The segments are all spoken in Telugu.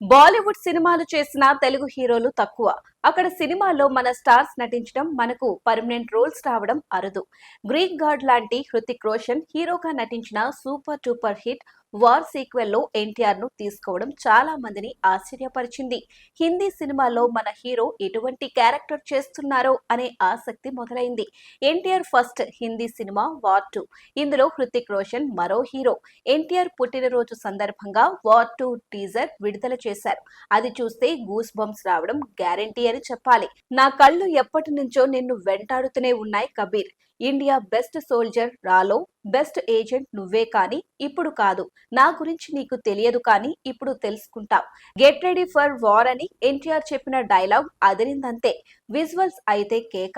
బాలీవుడ్ సినిమాలు చేసిన తెలుగు హీరోలు తక్కువ. అక్కడ సినిమాల్లో మన స్టార్స్ నటించడం, మనకు పర్మనెంట్ రోల్స్ రావడం అరుదు. గ్రీక్ గాడ్ లాంటి హృతిక్ రోషన్ హీరోగా నటించిన super duper hit war sequel లో ఎన్టీఆర్ ను తీసుకోవడం చాలా మందిని ఆశ్చర్యపరిచింది. హిందీ సినిమాల్లో మన హీరో ఎటువంటి క్యారెక్టర్ చేస్తున్నారో అనే ఆసక్తి మొదలైంది. NTR first Hindi cinema war 2. ఇందులో హృతిక్ రోషన్ మరో హీరో. ఎన్టీఆర్ పుట్టినరోజు సందర్భంగా వార్ 2 టీజర్ విడుదల చేశారు. అది చూస్తే గూస్ బంప్స్ రావడం గ్యారెంటీ అని చెప్పాలి. నా కళ్ళు ఎప్పటి నుంచో నిన్ను వెంటాడుతూనే ఉన్నాయి కబీర్. ఇండియా బెస్ట్ సోల్జర్ రాలో బెస్ట్ ఏజెంట్ నువ్వే కానీ ఇప్పుడు కాదు. నా గురించి నీకు తెలియదు కానీ ఇప్పుడు తెలుసుకుంటావు. గెట్ రెడీ ఫర్ వార్ అని ఎన్టీఆర్ చెప్పిన డైలాగ్ అదిరిందంతే. విజువల్స్ అయితే కేక.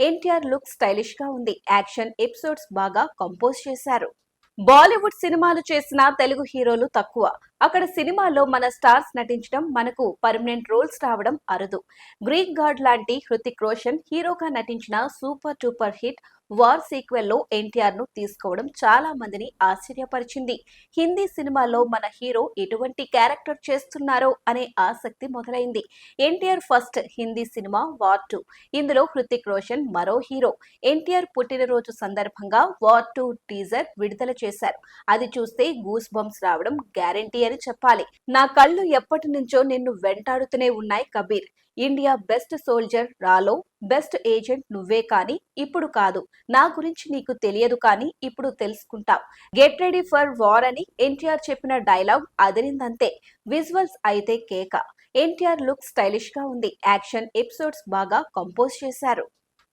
ఎన్టీఆర్ లుక్ స్టైలిష్ గా ఉంది. యాక్షన్ ఎపిసోడ్స్ బాగా కంపోజ్ చేశారు. బాలీవుడ్ సినిమాలు చేసిన తెలుగు హీరోలు తక్కువ. అక్కడ సినిమాల్లో మన స్టార్స్ నటించడం, మనకు పర్మనెంట్ రోల్స్ రావడం అరుదు. గ్రీక్ గాడ్ లాంటి హృతిక్ రోషన్ హీరోగా నటించిన super duper hit war sequel లో ఎన్టీఆర్ ను తీసుకోవడం చాలా మందిని ఆశ్చర్యపరిచింది. హిందీ సినిమాల్లో మన హీరో ఎటువంటి క్యారెక్టర్ చేస్తున్నారో అనే ఆసక్తి మొదలైంది. NTR first Hindi cinema war 2. ఇందులో హృతిక్ రోషన్ మరో హీరో. ఎన్టీఆర్ పుట్టినరోజు సందర్భంగా వార్ 2 టీజర్ విడుదల చేశారు. అది చూస్తే గూస్ బంప్స్ రావడం గ్యారెంటీ అని చెప్పాలి. నా కళ్ళు ఎప్పటి నుంచో నిన్ను వెంటాడుతూనే ఉన్నాయి కబీర్. ఇండియా బెస్ట్ సోల్జర్ రాలో బెస్ట్ ఏజెంట్ నువ్వే కానీ ఇప్పుడు కాదు. నా గురించి నీకు తెలియదు కానీ ఇప్పుడు తెలుసుకుంటావు. గెట్ రెడీ ఫర్ వార్ అని ఎన్టీఆర్ చెప్పిన డైలాగ్ అదిరిందంతే. విజువల్స్ అయితే కేక. ఎన్టీఆర్ లుక్ స్టైలిష్ గా ఉంది. యాక్షన్ ఎపిసోడ్స్ బాగా కంపోజ్ చేశారు.